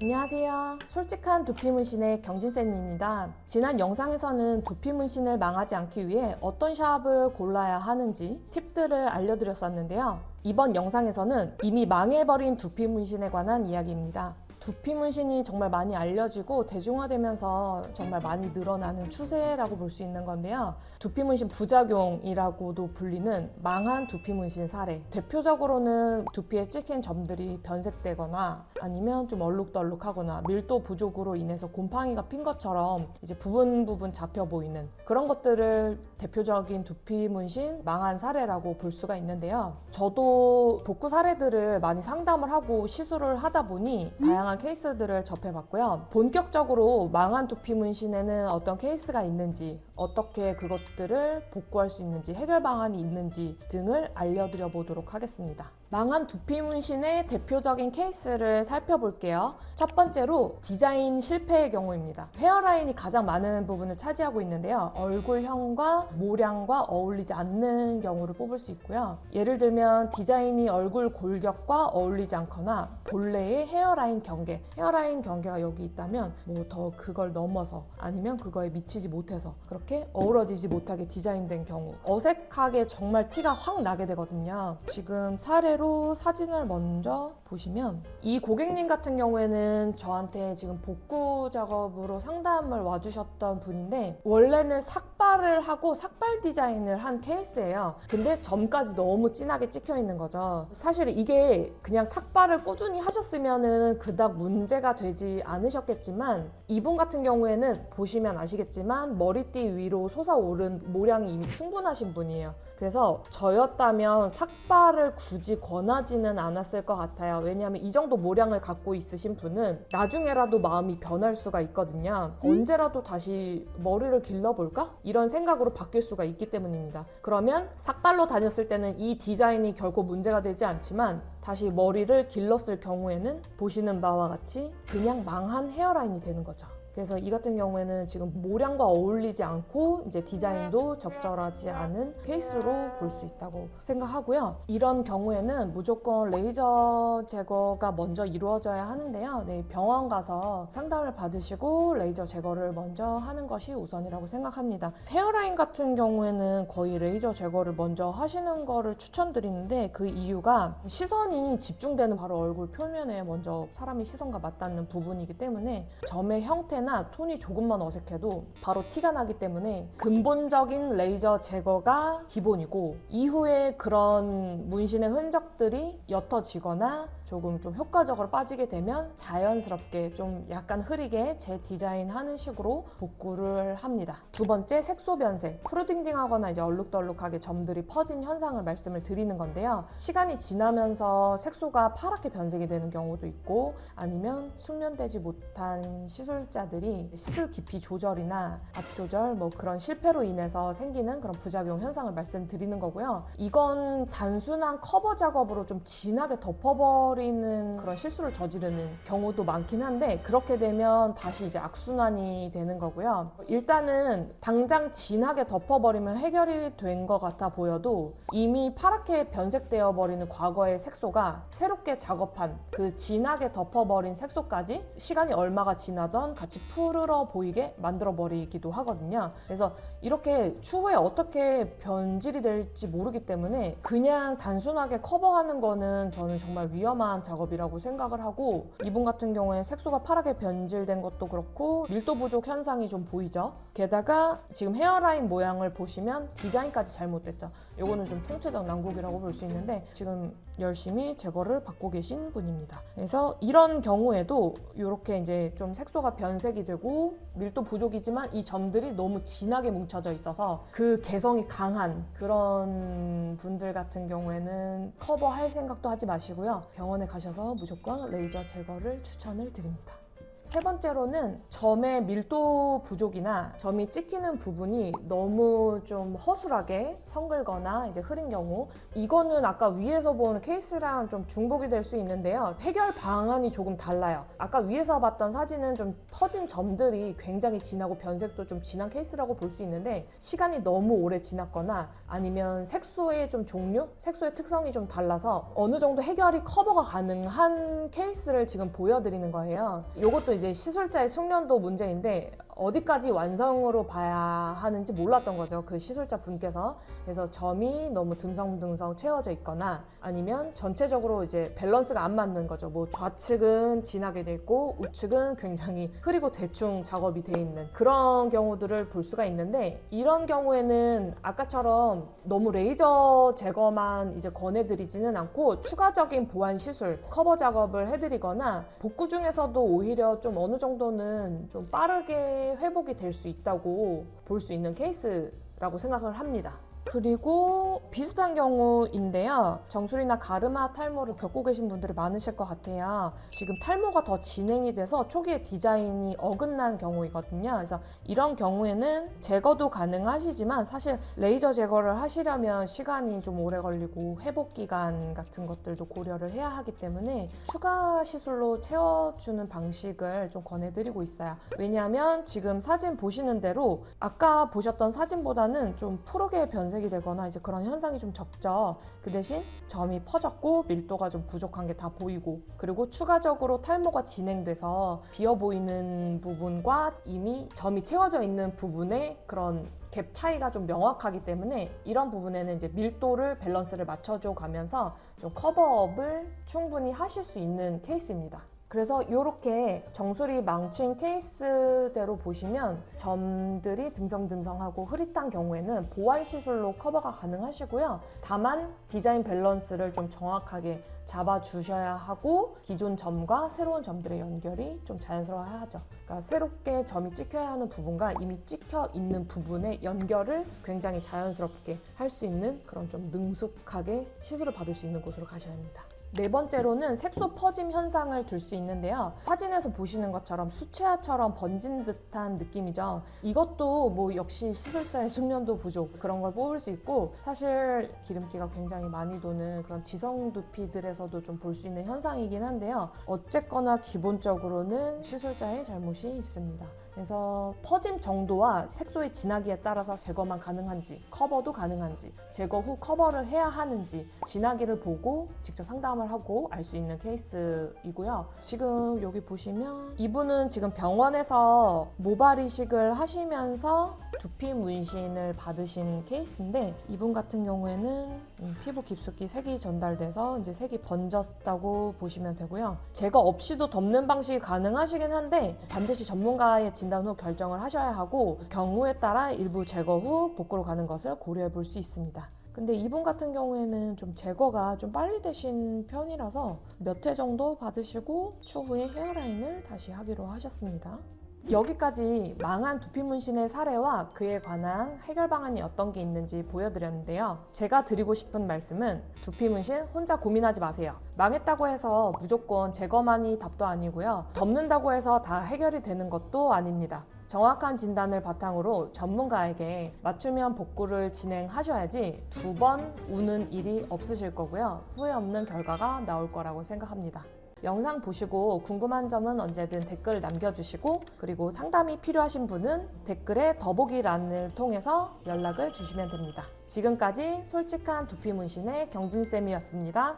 안녕하세요. 솔직한 두피 문신의 경진쌤입니다. 지난 영상에서는 두피 문신을 망하지 않기 위해 어떤 샵을 골라야 하는지 팁들을 알려드렸었는데요. 이번 영상에서는 이미 망해버린 두피 문신에 관한 이야기입니다. 두피 문신이 정말 많이 알려지고 대중화되면서 정말 많이 늘어나는 추세라고 볼 수 있는 건데요. 두피 문신 부작용이라고도 불리는 망한 두피 문신 사례. 대표적으로는 두피에 찍힌 점들이 변색되거나 아니면 좀 얼룩덜룩하거나 밀도 부족으로 인해서 곰팡이가 핀 것처럼 이제 부분 잡혀 보이는 그런 것들을 대표적인 두피 문신 망한 사례라고 볼 수가 있는데요. 저도 복구 사례들을 많이 상담을 하고 시술을 하다 보니 다양한 케이스들을 접해봤고요. 본격적으로 망한 두피 문신에는 어떤 케이스가 있는지, 어떻게 그것들을 복구할 수 있는지, 해결 방안이 있는지 등을 알려드려 보도록 하겠습니다. 망한 두피 문신의 대표적인 케이스를 살펴볼게요. 첫 번째로 디자인 실패의 경우입니다. 헤어라인이 가장 많은 부분을 차지하고 있는데요. 얼굴형과 모량과 어울리지 않는 경우를 뽑을 수 있고요. 예를 들면 디자인이 얼굴 골격과 어울리지 않거나 본래의 헤어라인 경계가 여기 있다면 뭐 더 그걸 넘어서 아니면 그거에 미치지 못해서 그렇게 어우러지지 못하게 디자인된 경우, 어색하게 정말 티가 확 나게 되거든요. 지금 사례로 사진을 먼저 보시면 이 고객님 같은 경우에는 저한테 지금 복구 작업으로 상담을 와주셨던 분인데 원래는 삭발을 하고 삭발 디자인을 한 케이스예요. 근데 점까지 너무 진하게 찍혀 있는 거죠. 사실 이게 그냥 삭발을 꾸준히 하셨으면은 그닥 문제가 되지 않으셨겠지만 이분 같은 경우에는 보시면 아시겠지만 머리띠 위로 솟아오른 모량이 이미 충분하신 분이에요. 그래서 저였다면 삭발을 굳이 권하지는 않았을 것 같아요. 왜냐하면 이 정도 모량을 갖고 있으신 분은 나중에라도 마음이 변할 수가 있거든요. 언제라도 다시 머리를 길러볼까? 이런 생각으로 바뀔 수가 있기 때문입니다. 그러면 삭발로 다녔을 때는 이 디자인이 결코 문제가 되지 않지만 다시 머리를 길렀을 경우에는 보시는 바와 같이 그냥 망한 헤어라인이 되는 거죠. 그래서 이 같은 경우에는 지금 모량과 어울리지 않고 이제 디자인도 적절하지 않은 케이스로 볼 수 있다고 생각하고요. 이런 경우에는 무조건 레이저 제거가 먼저 이루어져야 하는데요. 네, 병원 가서 상담을 받으시고 레이저 제거를 먼저 하는 것이 우선이라고 생각합니다. 헤어라인 같은 경우에는 거의 레이저 제거를 먼저 하시는 거를 추천드리는데 그 이유가 시선이 집중되는 바로 얼굴 표면에 먼저 사람의 시선과 맞닿는 부분이기 때문에 점의 형태나 톤이 조금만 어색해도 바로 티가 나기 때문에 근본적인 레이저 제거가 기본이고 이후에 그런 문신의 흔적들이 옅어지거나 조금 좀 효과적으로 빠지게 되면 자연스럽게 좀 약간 흐리게 재디자인하는 식으로 복구를 합니다. 두 번째, 색소 변색. 푸르딩딩하거나 이제 얼룩덜룩하게 점들이 퍼진 현상을 말씀을 드리는 건데요. 시간이 지나면서 색소가 파랗게 변색이 되는 경우도 있고 아니면 숙련되지 못한 시술자들이 시술 깊이 조절이나 압 조절 뭐 그런 실패로 인해서 생기는 그런 부작용 현상을 말씀드리는 거고요. 이건 단순한 커버 작업으로 좀 진하게 덮어버리는 그런 실수를 저지르는 경우도 많긴 한데 그렇게 되면 다시 이제 악순환이 되는 거고요. 일단은 당장 진하게 덮어버리면 해결이 된 것 같아 보여도 이미 파랗게 변색되어 버리는 과거의 색소가 새롭게 작업한 그 진하게 덮어버린 색소까지 시간이 얼마가 지나던 같이 푸르러 보이게 만들어 버리기도 하거든요. 그래서 이렇게 추후에 어떻게 변질이 될지 모르기 때문에 그냥 단순하게 커버하는 거는 저는 정말 위험한 작업이라고 생각을 하고 이분 같은 경우에 색소가 파랗게 변질된 것도 그렇고 밀도 부족 현상이 좀 보이죠. 게다가 지금 헤어라인 모양을 보시면 디자인까지 잘못됐죠. 요거는 좀 총체적 난국이라고 볼 수 있는데 지금 열심히 제거를 받고 계신 분입니다. 그래서 이런 경우에도 이렇게 이제 좀 색소가 변색이 되고 밀도 부족이지만 이 점들이 너무 진하게 뭉쳐져 있어서 그 개성이 강한 그런 분들 같은 경우에는 커버할 생각도 하지 마시고요. 병원에 가셔서 무조건 레이저 제거를 추천을 드립니다. 세 번째로는 점의 밀도 부족이나 점이 찍히는 부분이 너무 좀 허술하게 성글거나 이제 흐린 경우, 이거는 아까 위에서 본 케이스랑 좀 중복이 될 수 있는데요. 해결 방안이 조금 달라요. 아까 위에서 봤던 사진은 좀 퍼진 점들이 굉장히 진하고 변색도 좀 진한 케이스라고 볼 수 있는데, 시간이 너무 오래 지났거나 아니면 색소의 좀 종류, 색소의 특성이 좀 달라서 어느 정도 해결이 커버가 가능한 케이스를 지금 보여드리는 거예요. 이것도 이제 시술자의 숙련도 문제인데 어디까지 완성으로 봐야 하는지 몰랐던 거죠, 그 시술자 분께서. 그래서 점이 너무 듬성듬성 채워져 있거나 아니면 전체적으로 이제 밸런스가 안 맞는 거죠. 뭐 좌측은 진하게 돼 있고 우측은 굉장히 흐리고 대충 작업이 돼 있는 그런 경우들을 볼 수가 있는데, 이런 경우에는 아까처럼 너무 레이저 제거만 이제 권해드리지는 않고 추가적인 보완 시술, 커버 작업을 해드리거나 복구 중에서도 오히려 좀 어느 정도는 좀 빠르게 회복이 될 수 있다고 볼 수 있는 케이스라고 생각을 합니다. 그리고 비슷한 경우인데요. 정수리나 가르마 탈모를 겪고 계신 분들이 많으실 것 같아요. 지금 탈모가 더 진행이 돼서 초기에 디자인이 어긋난 경우이거든요. 그래서 이런 경우에는 제거도 가능하시지만 사실 레이저 제거를 하시려면 시간이 좀 오래 걸리고 회복 기간 같은 것들도 고려를 해야 하기 때문에 추가 시술로 채워주는 방식을 좀 권해드리고 있어요. 왜냐하면 지금 사진 보시는 대로 아까 보셨던 사진보다는 좀 푸르게 변색이 되거나 이제 그런 현상이 좀 적죠. 그 대신 점이 퍼졌고 밀도가 좀 부족한 게 다 보이고, 그리고 추가적으로 탈모가 진행돼서 비어 보이는 부분과 이미 점이 채워져 있는 부분의 그런 갭 차이가 좀 명확하기 때문에 이런 부분에는 이제 밀도를 밸런스를 맞춰줘 가면서 좀 커버업을 충분히 하실 수 있는 케이스입니다. 그래서 이렇게 정수리 망친 케이스대로 보시면 점들이 듬성듬성하고 흐릿한 경우에는 보완 시술로 커버가 가능하시고요. 다만 디자인 밸런스를 좀 정확하게 잡아주셔야 하고 기존 점과 새로운 점들의 연결이 좀 자연스러워야 하죠. 그러니까 새롭게 점이 찍혀야 하는 부분과 이미 찍혀 있는 부분의 연결을 굉장히 자연스럽게 할 수 있는 그런 좀 능숙하게 시술을 받을 수 있는 곳으로 가셔야 합니다. 네 번째로는 색소 퍼짐 현상을 둘 수 있는데요. 사진에서 보시는 것처럼 수채화처럼 번진 듯한 느낌이죠. 이것도 뭐 역시 시술자의 숙련도 부족, 그런 걸 뽑을 수 있고, 사실 기름기가 굉장히 많이 도는 그런 지성 두피들에서도 좀 볼 수 있는 현상이긴 한데요. 어쨌거나 기본적으로는 시술자의 잘못이 있습니다. 그래서 퍼짐 정도와 색소의 진하기에 따라서 제거만 가능한지, 커버도 가능한지, 제거 후 커버를 해야 하는지 진하기를 보고 직접 상담을 하고 알 수 있는 케이스이고요. 지금 여기 보시면 이분은 지금 병원에서 모발 이식을 하시면서 두피 문신을 받으신 케이스인데, 이분 같은 경우에는 피부 깊숙이 색이 전달돼서 이제 색이 번졌다고 보시면 되고요. 제거 없이도 덮는 방식이 가능하시긴 한데 반드시 전문가의 진단 후 결정을 하셔야 하고, 경우에 따라 일부 제거 후 복구로 가는 것을 고려해 볼 수 있습니다. 근데 이분 같은 경우에는 좀 제거가 좀 빨리 되신 편이라서 몇 회 정도 받으시고 추후에 헤어라인을 다시 하기로 하셨습니다. 여기까지 망한 두피 문신의 사례와 그에 관한 해결 방안이 어떤 게 있는지 보여드렸는데요. 제가 드리고 싶은 말씀은 두피 문신 혼자 고민하지 마세요. 망했다고 해서 무조건 제거만이 답도 아니고요. 덮는다고 해서 다 해결이 되는 것도 아닙니다. 정확한 진단을 바탕으로 전문가에게 맞춤형 복구를 진행하셔야지 두 번 우는 일이 없으실 거고요. 후회 없는 결과가 나올 거라고 생각합니다. 영상 보시고 궁금한 점은 언제든 댓글 남겨주시고, 그리고 상담이 필요하신 분은 댓글에 더보기란을 통해서 연락을 주시면 됩니다. 지금까지 솔직한 두피 문신의 경진쌤이었습니다.